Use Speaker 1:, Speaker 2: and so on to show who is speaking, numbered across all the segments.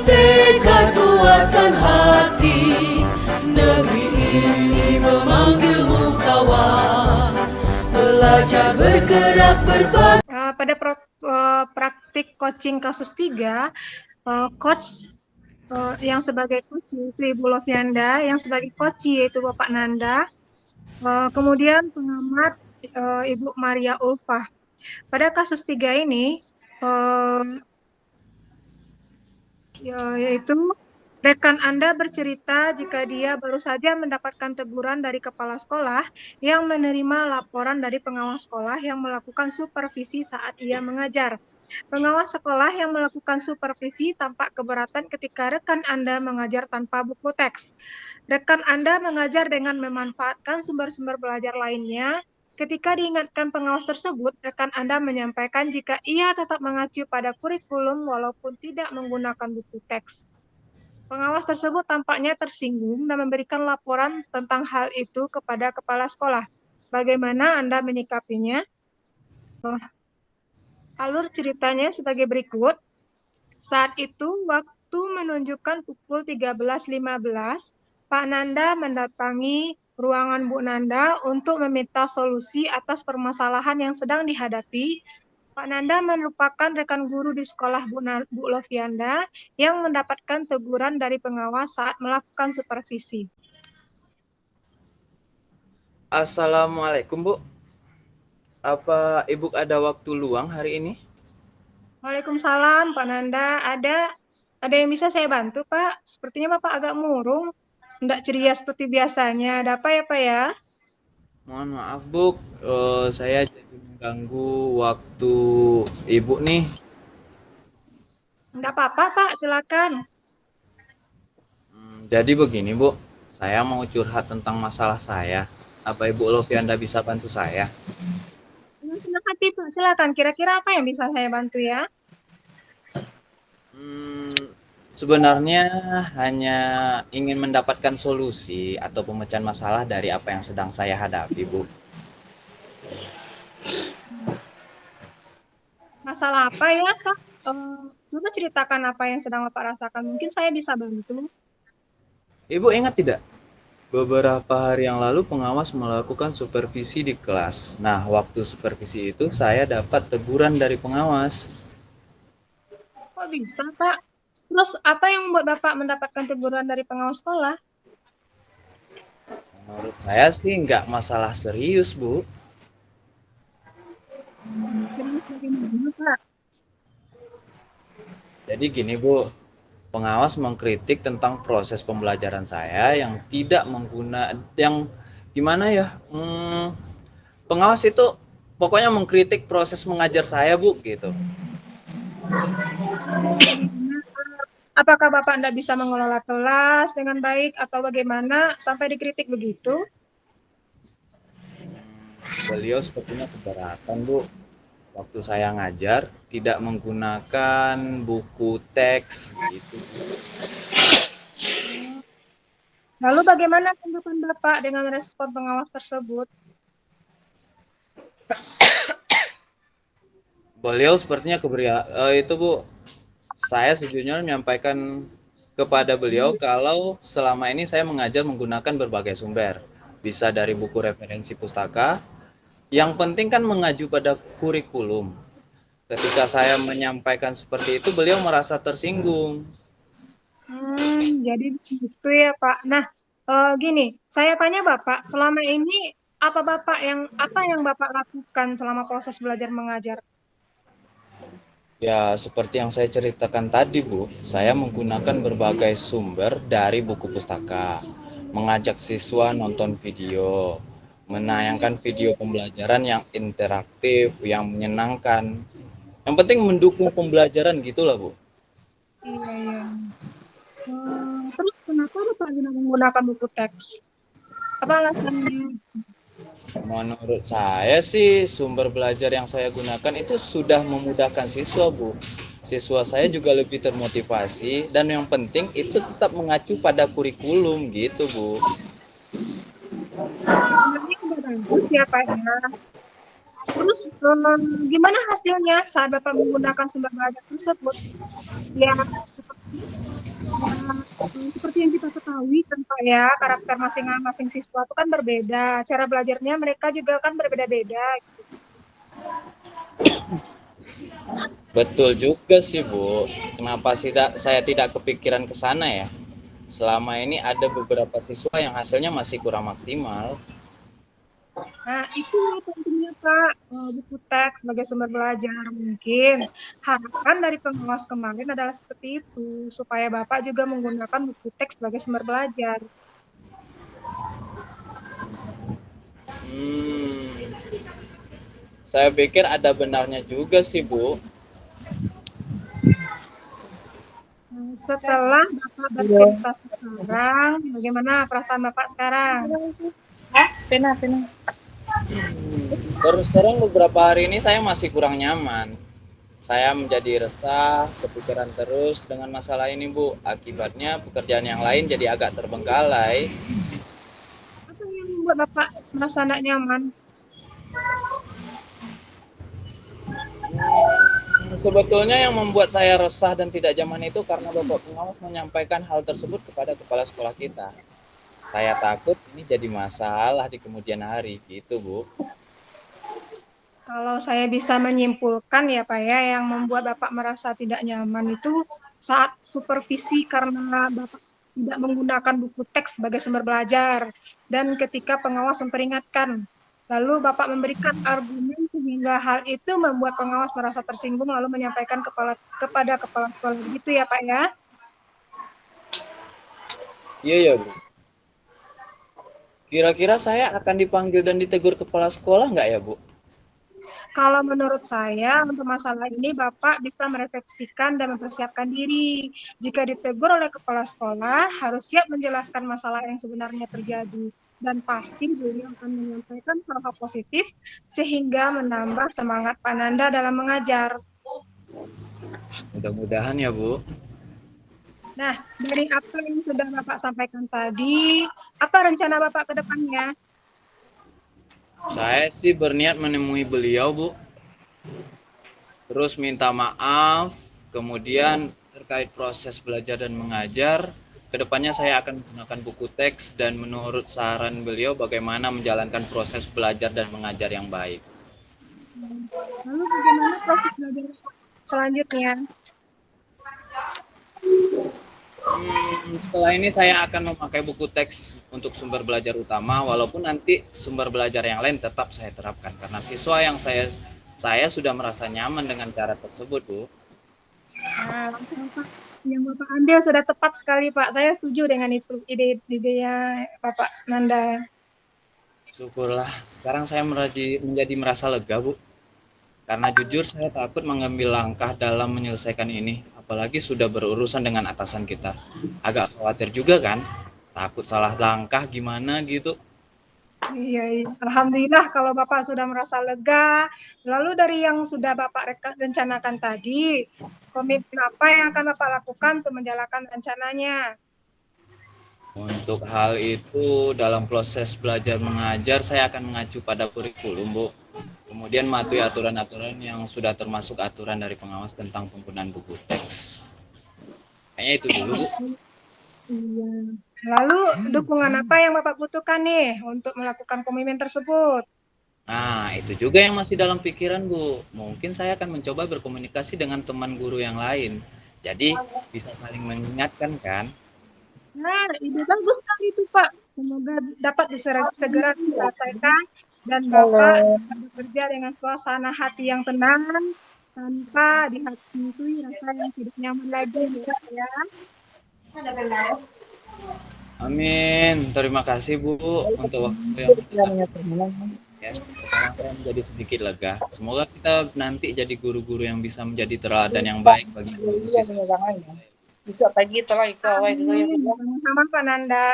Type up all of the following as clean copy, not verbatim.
Speaker 1: Tekad kuatkan hati, negeri ini memanggilmu kawan. Belajar bergerak berpadu.
Speaker 2: Pada praktik coaching kasus 3, coach yang sebagai coach yaitu Ibu Lovianda, yang sebagai coach yaitu Bapak Nanda, kemudian pengamat Ibu Maria Ulfah. Pada kasus 3 ini, yaitu rekan Anda bercerita jika dia baru saja mendapatkan teguran dari kepala sekolah yang menerima laporan dari pengawas sekolah yang melakukan supervisi saat ia mengajar. Pengawas sekolah yang melakukan supervisi tampak keberatan ketika rekan Anda mengajar tanpa buku teks. Rekan Anda mengajar dengan memanfaatkan sumber-sumber belajar lainnya. Ketika diingatkan pengawas tersebut, rekan Anda menyampaikan jika ia tetap mengacu pada kurikulum walaupun tidak menggunakan buku teks. Pengawas tersebut tampaknya tersinggung dan memberikan laporan tentang hal itu kepada kepala sekolah. Bagaimana Anda menyikapinya? Alur ceritanya sebagai berikut. Saat itu, waktu menunjukkan pukul 13.15, Pak Nanda mendatangi ruangan Bu Nanda untuk meminta solusi atas permasalahan yang sedang dihadapi. Pak Nanda merupakan rekan guru di sekolah Bu Lovianda yang mendapatkan teguran dari pengawas saat melakukan supervisi.
Speaker 3: Assalamualaikum, Bu. Apa Ibu ada waktu luang hari ini?
Speaker 2: Waalaikumsalam, Pak Nanda. Ada yang bisa saya bantu, Pak? Sepertinya Bapak agak murung, tidak ceria seperti biasanya. Ada apa ya, Pak ya?
Speaker 3: Mohon maaf, Bu. Saya jadi mengganggu waktu Ibu nih.
Speaker 2: Enggak apa-apa, Pak. Silakan.
Speaker 3: Jadi begini, Bu. Saya mau curhat tentang masalah saya. Apa Ibu Lovianda bisa bantu saya?
Speaker 2: Senang hati, Pak. Silakan. Kira-kira apa yang bisa saya bantu ya?
Speaker 3: Sebenarnya hanya ingin mendapatkan solusi atau pemecahan masalah dari apa yang sedang saya hadapi, Bu.
Speaker 2: Masalah apa ya, Pak? Coba ceritakan apa yang sedang Bapak rasakan. Mungkin saya bisa bantu.
Speaker 3: Ibu ingat tidak? Beberapa hari yang lalu pengawas melakukan supervisi di kelas. Nah, waktu supervisi itu saya dapat teguran dari pengawas.
Speaker 2: Kok bisa, Pak? Terus apa yang membuat Bapak mendapatkan teguran dari pengawas sekolah?
Speaker 3: Menurut saya sih nggak masalah serius, Bu.
Speaker 2: Serius bagaimana, Pak?
Speaker 3: Jadi gini, Bu. Pengawas mengkritik tentang proses pembelajaran saya yang tidak yang gimana ya? Pengawas itu pokoknya mengkritik proses mengajar saya, Bu, gitu.
Speaker 2: Apakah Bapak tidak bisa mengelola kelas dengan baik atau bagaimana sampai dikritik begitu?
Speaker 3: Beliau sepertinya keberatan, Bu. Waktu saya ngajar tidak menggunakan buku teks gitu.
Speaker 2: Lalu bagaimana tanggapan Bapak dengan respon pengawas tersebut?
Speaker 3: Beliau sepertinya itu, Bu. Saya sejujurnya menyampaikan kepada beliau kalau selama ini saya mengajar menggunakan berbagai sumber. Bisa dari buku referensi pustaka. Yang penting kan mengacu pada kurikulum. Ketika saya menyampaikan seperti itu, beliau merasa tersinggung.
Speaker 2: Jadi begitu ya, Pak. Nah, gini, saya tanya Bapak, selama ini apa yang Bapak lakukan selama proses belajar mengajar?
Speaker 3: Ya, seperti yang saya ceritakan tadi, Bu, saya menggunakan berbagai sumber dari buku pustaka, mengajak siswa nonton video, menayangkan video pembelajaran yang interaktif, yang menyenangkan. Yang penting mendukung pembelajaran gitulah, Bu.
Speaker 2: Iya, iya. Terus kenapa Bapak tidak menggunakan buku teks? Apa alasannya?
Speaker 3: Menurut saya sih sumber belajar yang saya gunakan itu sudah memudahkan siswa, Bu. Siswa saya juga lebih termotivasi dan yang penting itu tetap mengacu pada kurikulum gitu, Bu.
Speaker 2: Sebenarnya udah bagus ya, Pak ya. Terus gimana hasilnya saat Bapak menggunakan sumber belajar tersebut? Ya, Ya, seperti yang kita ketahui kan Pak ya, karakter masing-masing siswa itu kan berbeda. Cara belajarnya mereka juga kan berbeda-beda.
Speaker 3: Betul juga sih Bu. Kenapa saya tidak kepikiran ke sana ya? Selama ini ada beberapa siswa yang hasilnya masih kurang maksimal.
Speaker 2: Nah, itulah pentingnya Pak, buku teks sebagai sumber belajar. Mungkin harapan dari pengawas kemarin adalah seperti itu, supaya Bapak juga menggunakan buku teks sebagai sumber belajar.
Speaker 3: Hmm, saya pikir ada benarnya juga sih Bu.
Speaker 2: Setelah Bapak bercerita sekarang, bagaimana perasaan Bapak sekarang?
Speaker 4: Pena.
Speaker 3: Terus terang beberapa hari ini saya masih kurang nyaman. Saya menjadi resah, kepikiran terus dengan masalah ini Bu. Akibatnya pekerjaan yang lain jadi agak terbengkalai.
Speaker 2: Apa yang membuat Bapak merasa tidak nyaman?
Speaker 3: Sebetulnya yang membuat saya resah dan tidak nyaman itu karena Bapak Pengawas menyampaikan hal tersebut kepada kepala sekolah kita. Saya takut ini jadi masalah di kemudian hari, gitu Bu.
Speaker 2: Kalau saya bisa menyimpulkan ya Pak ya, yang membuat Bapak merasa tidak nyaman itu saat supervisi karena Bapak tidak menggunakan buku teks sebagai sumber belajar dan ketika pengawas memperingatkan. Lalu Bapak memberikan argumen sehingga hal itu membuat pengawas merasa tersinggung lalu menyampaikan kepada kepala sekolah begitu ya Pak ya.
Speaker 3: Iya ya Bu. Kira-kira saya akan dipanggil dan ditegur kepala sekolah nggak ya Bu?
Speaker 2: Kalau menurut saya, untuk masalah ini Bapak bisa merefleksikan dan mempersiapkan diri. Jika ditegur oleh kepala sekolah, harus siap menjelaskan masalah yang sebenarnya terjadi. Dan pasti beliau akan menyampaikan hal-hal positif sehingga menambah semangat Pak Nanda dalam mengajar.
Speaker 3: Mudah-mudahan ya Bu.
Speaker 2: Nah, dari apa yang sudah Bapak sampaikan tadi, apa rencana Bapak ke depannya?
Speaker 3: Saya sih berniat menemui beliau Bu. Terus minta maaf, kemudian terkait proses belajar dan mengajar, kedepannya saya akan menggunakan buku teks dan menurut saran beliau bagaimana menjalankan proses belajar dan mengajar yang baik.
Speaker 2: Lalu bagaimana proses belajar selanjutnya?
Speaker 3: Setelah ini saya akan memakai buku teks untuk sumber belajar utama, walaupun nanti sumber belajar yang lain tetap saya terapkan karena siswa yang saya sudah merasa nyaman dengan cara tersebut, Bu.
Speaker 2: Nah, langkah-langkah yang Bapak ambil sudah tepat sekali, Pak. Saya setuju dengan itu, ide-idenya Bapak Nanda.
Speaker 3: Syukurlah, sekarang saya menjadi merasa lega, Bu. Karena jujur saya takut mengambil langkah dalam menyelesaikan ini, apalagi sudah berurusan dengan atasan kita. Agak khawatir juga kan, takut salah langkah gimana gitu.
Speaker 2: Iya, iya. Alhamdulillah kalau Bapak sudah merasa lega. Lalu dari yang sudah Bapak rencanakan tadi, komitmen apa yang akan Bapak lakukan untuk menjalankan rencananya?
Speaker 3: Untuk hal itu dalam proses belajar mengajar saya akan mengacu pada kurikulum, Bu. Kemudian mematuhi aturan-aturan yang sudah termasuk aturan dari pengawas tentang penggunaan buku teks. Kayaknya itu dulu, Bu.
Speaker 2: Iya. Lalu dukungan apa yang Bapak butuhkan nih untuk melakukan komitmen tersebut?
Speaker 3: Nah, itu juga yang masih dalam pikiran, Bu. Mungkin saya akan mencoba berkomunikasi dengan teman guru yang lain. Jadi, bisa saling mengingatkan kan?
Speaker 2: Nah, ide bagus sekali itu, Pak. Semoga dapat segera diselesaikan dan Bapak
Speaker 4: Halo.
Speaker 2: bisa bekerja dengan suasana hati yang tenang tanpa dihantui rasa yang tidak nyaman lagi ya.
Speaker 3: Amin. Terima kasih, Bu, untuk waktu yang ya. Sekarang saya menjadi sedikit lega. Semoga kita nanti jadi guru-guru yang bisa menjadi teladan yang baik bagi seluruh siswa.
Speaker 4: Bisa pagi telah ikaw ay
Speaker 2: Amin. Sama-sama Pak Nanda.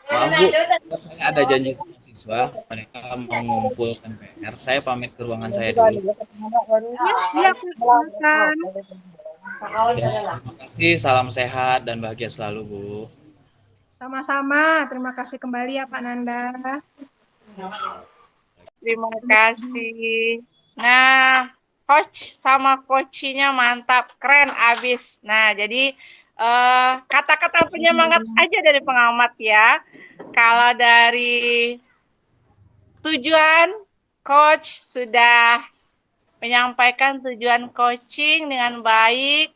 Speaker 3: Maaf, Bu, saya ada janji sama siswa. Mereka mau ngumpulkan PR. Saya pamit ke ruangan saya dulu.
Speaker 2: Ya, iya Pak, silakan.
Speaker 3: Ya, terima kasih. Salam sehat dan bahagia selalu, Bu.
Speaker 2: Sama-sama. Terima kasih kembali ya Pak Nanda.
Speaker 4: Terima kasih. Nah, coach sama coachnya mantap, keren abis. Nah, jadi kata-kata penyemangat aja dari pengamat ya. Kalau dari tujuan, coach sudah menyampaikan tujuan coaching dengan baik,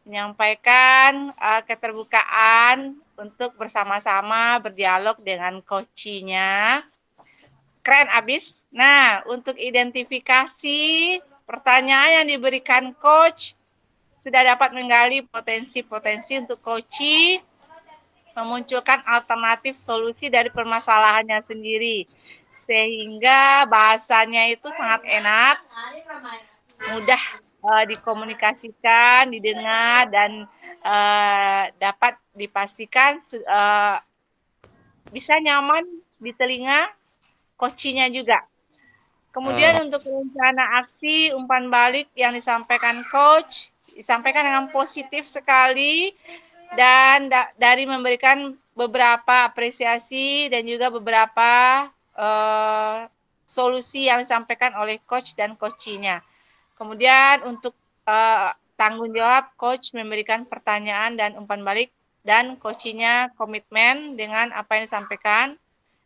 Speaker 4: menyampaikan keterbukaan untuk bersama-sama berdialog dengan coachnya. Keren abis. Nah, untuk identifikasi pertanyaan yang diberikan coach, sudah dapat menggali potensi-potensi untuk coaching, memunculkan alternatif solusi dari permasalahannya sendiri. Sehingga bahasanya itu sangat enak, mudah dikomunikasikan, didengar, dan dapat dipastikan bisa nyaman di telinga coachnya juga. Kemudian untuk rencana aksi umpan balik yang disampaikan coach, disampaikan dengan positif sekali dan dari memberikan beberapa apresiasi dan juga beberapa solusi yang disampaikan oleh coach dan coachnya. Kemudian untuk tanggung jawab, coach memberikan pertanyaan dan umpan balik dan coachnya komitmen dengan apa yang disampaikan.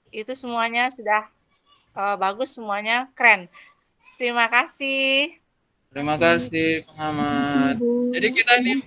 Speaker 4: Itu semuanya sudah bagus, semuanya keren. Terima kasih.
Speaker 3: Terima kasih pengamat. Jadi kita ini